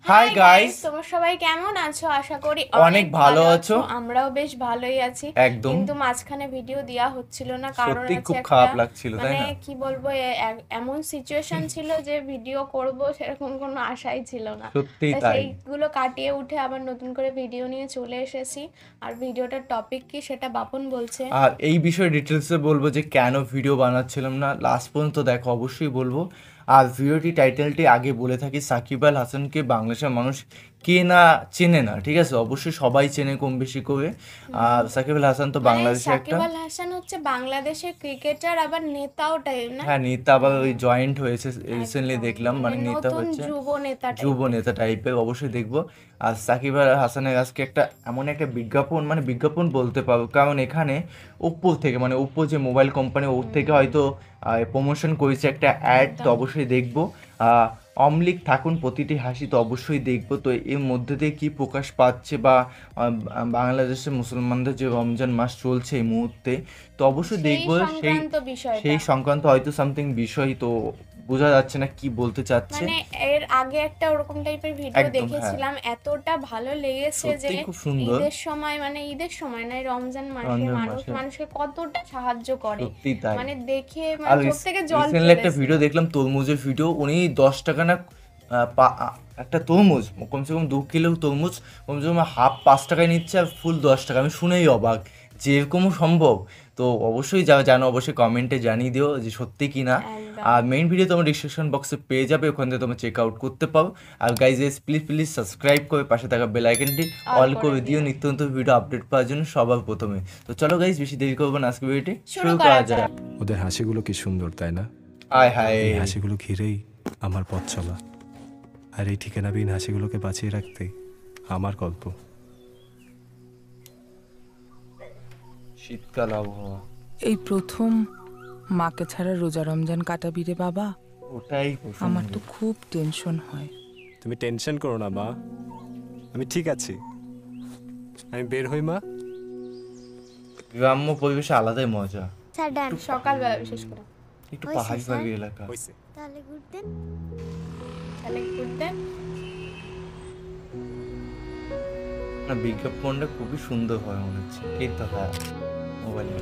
Hi guys, তোমরা সবাই কেমন আছো? আশা করি অনেক ভালো আছো। আমরাও বেশ ভালোই আছি। একদম। কিন্তু মাঝখানে ভিডিও দেয়া হচ্ছিল না, কারণ সত্যি আছে খুব একটা খারাপ লাগছিল, তাই মানে না? কি বলবো, এমন সিচুয়েশন ছিল যে ভিডিও করব সেরকম কোনো আশাই ছিল না। সত্যিই তা তাই। সেইগুলো কাটিয়ে উঠে আবার নতুন করে ভিডিও নিয়ে চলে এসেছি। আর ভিডিওটার টপিক কি সেটা বাপন বলছে। আর এই বিষয়ে ডিটেলসে বলবো যে কেন ভিডিও বানাচ্ছিলাম না, লাস্ট পর্যন্ত দেখো, অবশ্যই বলবো। আর ভিডিওটি টাইটেলটি আগে বলে থাকি, সাকিব আল হাসানকে বাংলাদেশের মানুষ কে না চেনে না, ঠিক আছে? অবশ্যই সবাই চেনে কম বেশি করে। আর সাকিব আল হাসান তো বাংলাদেশে একটা, সাকিব আল হাসান হচ্ছে বাংলাদেশের ক্রিকেটার, আবার নেতাও টাইপ না? হ্যাঁ, নেতা। আবার ওই জয়েন্ট হয়েছে রিসেন্টলি দেখলাম, মানে নেতা নতুন হচ্ছে, যুব নেতা টাইপের। অবশ্যই দেখবো। আর সাকিব আল হাসানের আজকে একটা এমন একটা বিজ্ঞাপন, মানে বিজ্ঞাপন বলতে পারবো, কারণ এখানে ওপ্পো থেকে, মানে ওপ্পো যে মোবাইল কোম্পানি, ওর থেকে হয়তো প্রমোশন করেছে একটা অ্যাড, তো অবশ্যই দেখবো। অমলিক থাকুন প্রতিটি হাসি, তো অবশ্যই দেখবো। তো এর মধ্যে দিয়ে কী প্রকাশ পাচ্ছে, বা বাংলাদেশের মুসলমানদের যে রমজান মাস চলছে এই মুহূর্তে, তো অবশ্যই দেখবো। সেই সংক্রান্ত হয়তো সামথিং বিষয়, তো বোঝা যাচ্ছে না কি বলতে চাচ্ছে। মানে এর আগে একটা ওরকম টাইপের ভিডিও দেখেছিলাম, এতটা ভালো লেগেছে যে খুব সুন্দর। ঈদের সময় না, রমজান মাসে মানুষকে কতটা সাহায্য করে, মানে দেখে চোখ থেকে জল চলে আসে। একটা ভিডিও দেখলাম, তরমুজের ভিডিও। উনি 10 টাকা না একটা তরমুজ, কমসে কম 2 কিলো তরমুজ কমসে কম হাফ 5 টাকায় নিচ্ছে, আর ফুল 10 টাকা। আমি শুনেই অবাক যে এরকমও সম্ভব। তো অবশ্যই যারা জানো অবশ্যই কমেন্টে জানিয়ে দিও যে সত্যি কি না। আর মেইন ভিডিও তোমার ডিসক্রিপশন বক্সে পেয়ে যাবে, ওখান থেকে তোমরা চেক আউট করতে পারো। আর গাইজ প্লিজ সাবস্ক্রাইব করে পাশে থাকা বেল আইকনটি অল করে দিও নিত্য নতুন ভিডিও আপডেট পাওয়ার জন্য সবার প্রথমে। তো চলো গাইজ, বেশি দেরি করবো না, আজকে ভিডিওটি শুরু করা যাক। ওদের হাসিগুলো কি সুন্দর, তাই না? আয় হায়, এই হাসিগুলো ঘিরেই আমার পথ চলা, আর এই ঠিকানাবিহীন হাসিগুলোকে বাঁচিয়ে রাখতে আমার গল্প। শীতকাল আবহাওয়া, এই প্রথম মাকে ছাড়া রোজা রমজান কাটাবি রে বাবা। ওটাই আমার তো খুব টেনশন হয়। তুমি টেনশন করো না মা, আমি ঠিক আছি। আমি বের হই মা। গ্রাম্য পরিবেশে আলাদাই মজা। সকালবেলা বিশেষ করে একটু পাহাড়ি পাহাড়ি এলাকা। তাহলে ঘুরতেন না, বিজ্ঞাপনটা খুবই সুন্দর হয় মনে হচ্ছে। এই তো হ্যাঁ, মোবাইলে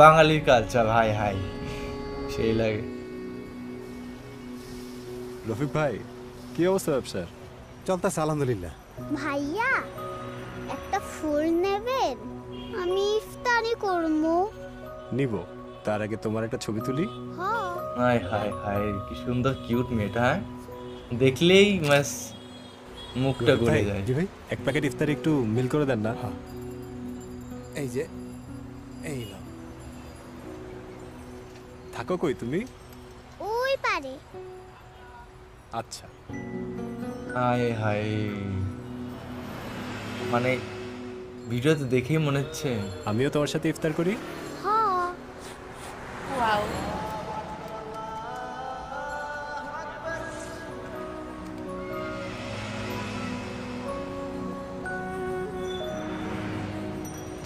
বাঙালির কালচার হাই হাই, সেই লাগে। রফিক ভাই, কি অবস্থা ব্যবসার? চলতেছে আলহামদুলিল্লাহ। ভাইয়া একটা ফুল নেবেন? আমি ইফতারি করবো। নিব, তার আগে তোমার একটা ছবি তুলি। হাই হাই হাই, কি সুন্দর কিউট মেয়েটা, হ্যাঁ দেখলেই মাস মুখটা ঘুরে যায়। জি ভাই, এক প্যাকেট ইফতারি একটু মিল করে দেন না। এই যে এই নাও। থাকো কই তুমি? ওই পারে। আচ্ছা। হাই হাই, মানে ভিডিওতে দেখেই মনে হচ্ছে আমিও তোমার সাথে ইফতার করি। ওয়াও,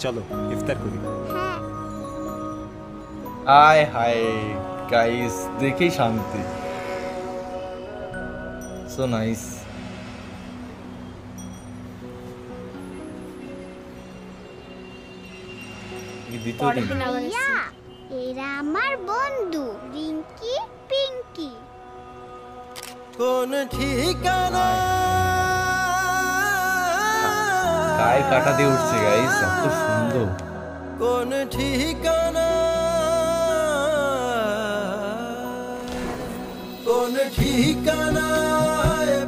চলো ইফতার করি। আয় হাই গাইস, দেখেই শান্তি। So nice. ভাইয়া এরা আমার বন্ধু রিঙ্কি পিঙ্কি। কোন ঠিকানা গায়ে কাটা দিয়ে উঠছে গাইস, এত সুন্দর। কোন ঠিকানা, কোন ঠিকানা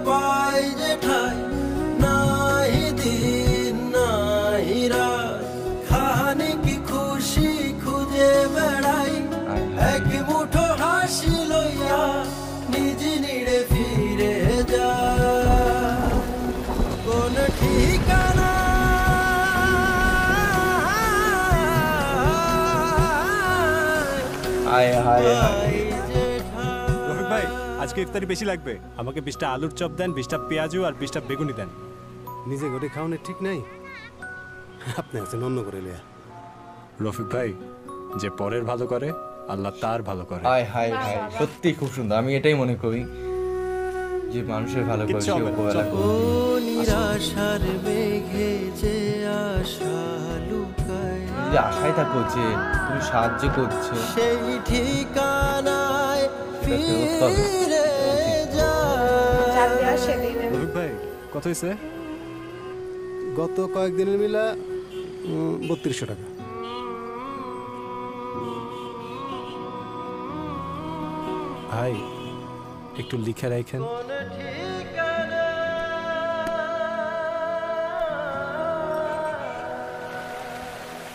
পাই যে ঠাই, নাহি দিন নাহি রাত, খানি কি খুশি খুঁজে বেড়াই, এক মুঠো হাসি লইয়া নিজ নিড়ে ফিরে যা। কোন ঠিকানা হায় হায় হায়। রফিক ভাই, আজকে ইফতারি বেশি লাগবে। আমাকে 20টা আলুর চপ দেন, 20টা পেঁয়াজু আর 20টা বেগুনি দেন। নিজে করে খাওয়ানোর ঠিক নাই, আপনি আছেন অন্য করে লিয়া। রফিক ভাই, যে পরের ভালো করে আল্লাহ তার ভালো করে। হায় হায় হায়, সত্যি খুব সুন্দর। আমি এটাই মনে করি যে মানুষের ভালো করে কিচ্ছু সে হবে না, উপরওয়ালা চল। করবে। নিরাশার মেঘে যে আশা লুকায়, যে আশায় থাকো যে তুমি সাহায্য করছো, সেই ঠিকানায় সেটা ফেরত পাবে। ফিরে যায়। যার দেওয়া সে দিয়ে দেবে। রফিক ভাই কত হয়েছে? গত কয়েকদিনের মিলা 3200 টাকা। ভাই একটু লিখে রাখেন।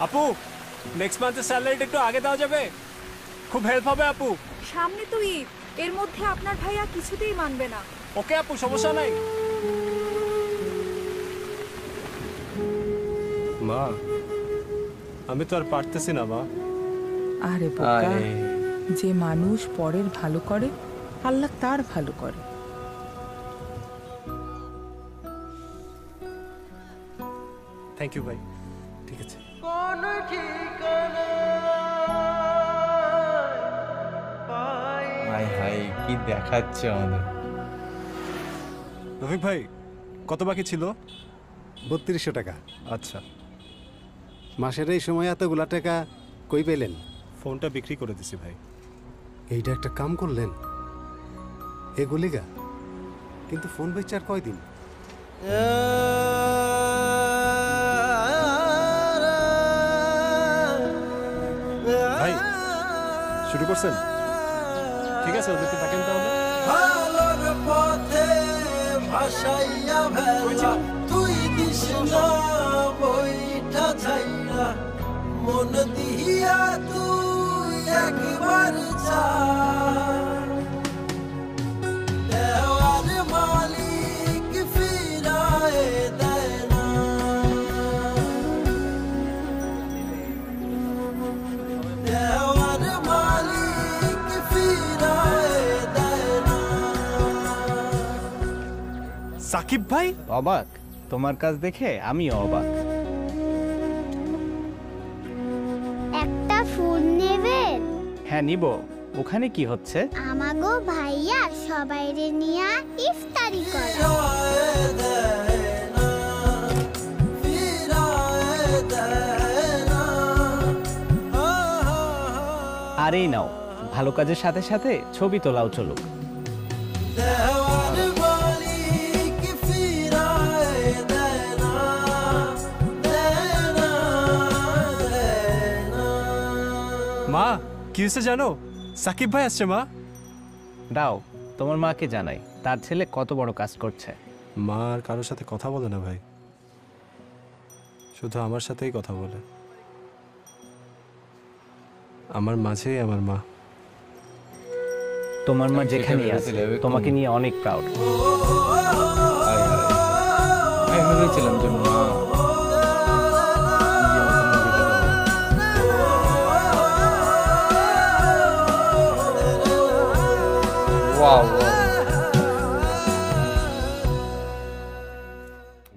আপু নেক্সট মান্থের স্যালারিটা একটু আগে দেওয়া যাবে? খুব হেল্প হবে আপু। সামনে তো ঈদ, এর মধ্যে আপনার ভাইয়া কিছুতেই মানবে না। ওকে আপু, সমস্যা নাই। মা আমি তো আর পারতেছি না মা। আরে বোকা, আরে যে মানুষ পরের ভালো করে আল্লাহ তার ভালো করে। থ্যাংক ইউ ভাই, ঠিক আছে। হায় হায়, কি দেখাচ্ছে আমাদের। রফিক ভাই কত বাকি ছিল? 3200 টাকা। আচ্ছা, মাসের এই সময় এতগুলা টাকা কই পেলেন? ফোনটা বিক্রি করে দিছি ভাই। এইটা একটা কাম করলেন এগুলিগা, কিন্তু ফোন বেচে আর কয়দিন? ভাই শুরু করছেন? ঠিক আছে, ওদেরকে থাকেন তাহলে। ভালোর পথে ভাসাইয়া ভেলা, তুই দিস না বইটা ছাইরা, মন দিয়া তুই একবার চা। দেওয়ার মালিক ফিরায় দেয় না, দেওয়ার মালিক ফিরায় দেয় না। সাকিব ভাই অবাক, তোমার কাজ দেখে আমি অবাক। একটা ফুল নেবেন? হ্যাঁ নিব। ওখানে কি হচ্ছে? আমাগো ভাইয়া সবাইরে নিয়া ইফতারি করা। ফিরায় দেয় না, ফিরায় দেয় না। আর এই নাও, ভালো কাজের সাথে সাথে ছবি তোলাও চলুক। দেওয়ার মালিক ফিরায় দেয় না, দেয় না, দেয় না। মা কি হয়েছে জানো? সাকিব ভাই আসছে মা। দাও তোমার মাকে জানাই তার ছেলে কত বড় কাজ করছে। মা আর কারোর সাথে কথা বলে না ভাই, শুধু আমার সাথেই কথা বলে। আমার মাঝেই আমার মা। তোমার মা আমি যেখানেই সেটা আছে ভেবেছিলাম, তোমাকে নিয়ে অনেক প্রাউড। হায় হায়, আমি ভেবেছিলাম যে মা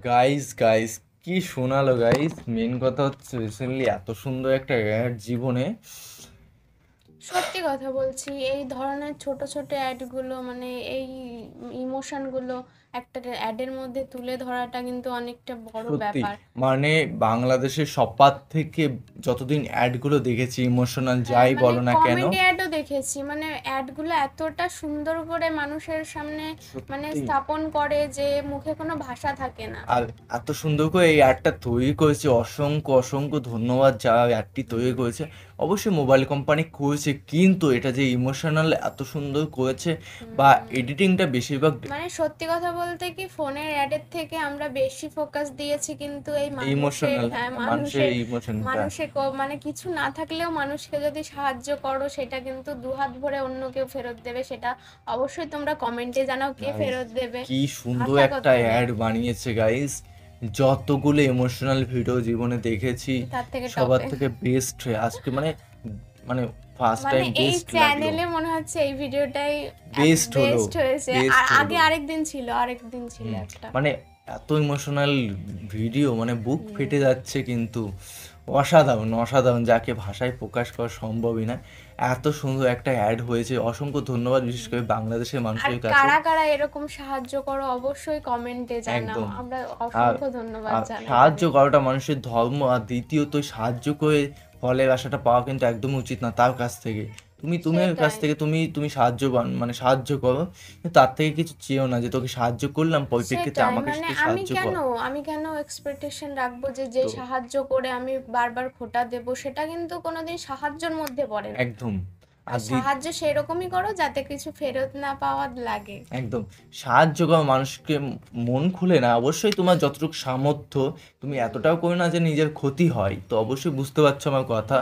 গাইস গাইস কি শোনালো গাইস। মেন কথা হচ্ছে রিসেন্টলি এত সুন্দর একটা অ্যাড জীবনে, সত্যি কথা বলছি, এই ধরনের ছোট ছোট অ্যাডগুলো মানে এই ইমোশনগুলো একটা অ্যাডের মধ্যে তুলে ধরাটা কিন্তু অনেকটা বড় সত্যি ব্যাপার। মানে বাংলাদেশের সবার থেকে যতদিন অ্যাডগুলো দেখেছি ইমোশনাল যাই বলো না কেন, কমেডি অ্যাডও দেখেছি, মানে অ্যাডগুলো এতটা সুন্দর করে মানুষের সামনে মানে স্থাপন করে যে মুখে কোনো ভাষা থাকে না। আর এত সুন্দর করে এই অ্যাডটা তৈরি করেছে, অসংখ্য অসংখ্য ধন্যবাদ যারা অ্যাডটি তৈরি করেছে। অবশ্যই মোবাইল কোম্পানি করেছে, কিন্তু এটা যে ইমোশনাল এত সুন্দর করেছে বা এডিটিংটা বেশিরভাগ মানে সত্যি কথা বলতে কি ফোনের অ্যাডের থেকে আমরা বেশি ফোকাস দিয়েছি কিন্তু এই মানুষের, ইমোশনাল হ্যাঁ মানুষের ইমোশনটা। মানুষের মানে কিছু না থাকলেও মানুষকে যদি সাহায্য করো সেটা কিন্তু দুহাত ভরে অন্য কেউ ফেরত দেবে। সেটা অবশ্যই তোমরা কমেন্টে জানাও কে ফেরত দেবে। কি সুন্দর আশা একটা করতে অ্যাড বানিয়েছে গাইস। যতগুলো ইমোশনাল ভিডিও জীবনে দেখেছি তার থেকে সবার টপে। থেকে বেস্ট আজকে মানে মানে ফার্স্ট মানে টাইম এই বেস্ট চ্যানেলে লাগলো। মনে হচ্ছে এই ভিডিওটাই Best হলো, বেস্ট হয়েছে। best আর আগে হলো। আরেকদিন ছিল একটা। মানে এত ইমোশনাল ভিডিও, মানে বুক ফেটে যাচ্ছে কিন্তু অসাধারণ অসাধারণ, যাকে ভাষায় প্রকাশ করা সম্ভবই না। এত সুন্দর একটা অ্যাড হয়েছে, অসংখ্য ধন্যবাদ বিশেষ করে বাংলাদেশের আর মানুষের কাছে। কারা কারা এরকম সাহায্য করো অবশ্যই কমেন্টে জানাও, একদম। আমরা আর অসংখ্য ধন্যবাদ আর জানাই সাহায্য তাদের। করাটা মানুষের ধর্ম, আর দ্বিতীয়ত সাহায্য করে ফলের আশাটা পাওয়া কিন্তু একদমই উচিত না তার কাছ থেকে। তুমি ওর কাছ সেটাই। থেকে তুমি মানে সাহায্য করো, কিন্তু তার থেকে কিছু চেয়েও না যে তোকে সাহায্য করলাম পরিপ্রেক্ষিতে সেটাই, আমাকে মানে তুই আমি সাহায্য কেন কর। আমি কেন এক্সপেকটেশন রাখবো যে যে তো সাহায্য করে আমি বারবার খোটা দেব, সেটা কিন্তু কোনোদিন সাহায্যের মধ্যে পড়ে না। একদম। আর আর সাহায্য সেরকমই করো যাতে কিছু ফেরত না পাওয়ার লাগে। একদম সাহায্য করো মানুষকে, মন খুলে না, অবশ্যই তোমার যতটুকু সামর্থ্য, তুমি এতটাও করো না যে নিজের ক্ষতি হয়, তো অবশ্যই বুঝতে পারছো আমার কথা।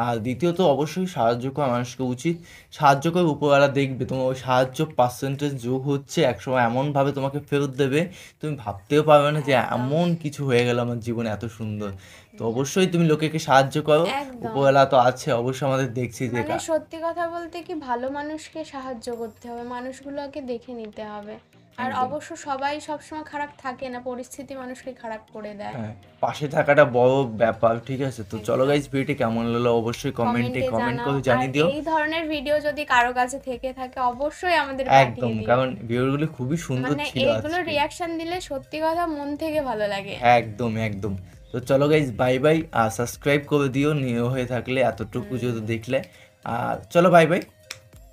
আর দ্বিতীয়ত অবশ্যই সাহায্য করা মানুষকে উচিত, সাহায্য করে উপরওয়ালা দেখবে তোমার ওই সাহায্য পার্সেন্টেজ যোগ হচ্ছে, একসময় এমনভাবে তোমাকে ফেরত দেবে তুমি ভাবতেও পারবে না যে একদম এমন কিছু হয়ে গেল আমার জীবনে এত সুন্দর। তো অবশ্যই তুমি লোকেকে সাহায্য করো, একদম। উপরওয়ালা তো আছে অবশ্যই, আমাদের দেখছি যে মানে সত্যি কথা বলতে কি, ভালো মানুষকে সাহায্য করতে হবে, মানুষগুলোকে দেখে নিতে হবে। আর একদম। অবশ্য সবাই সবসময় খারাপ থাকে না, পরিস্থিতি মানুষকে খারাপ করে দেয়। হ্যাঁ, পাশে থাকাটা বড় ব্যাপার, ঠিক আছে? তো চলো গাইজ, ভিডিওটি কেমন লাগলো অবশ্যই কমেন্টে কমেন্টে কমেন্ট জানাও, করে আর জানিয়ে দিও। এই ধরনের ভিডিও যদি কারো কাছে থেকে থাকে অবশ্যই আমাদের পাঠিয়ে একদম, দিও। কারণ ভিডিওগুলো খুবই সুন্দর মানে ছিল এইগুলো আজকে। রিয়াকশন দিলে সত্যি কথা মন থেকে ভালো লাগে। একদম একদম। তো চলো গাইজ, বাই বাই, আর সাবস্ক্রাইব করে দিও নিউ হয়ে থাকলে, এতটুকু যদি দেখলে। আর চলো বাই বাই,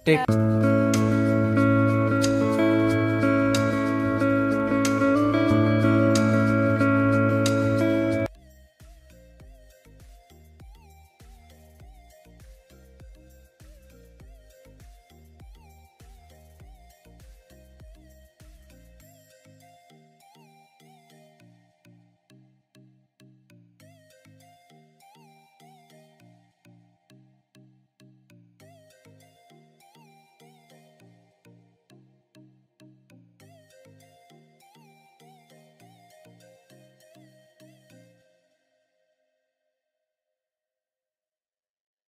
টেক।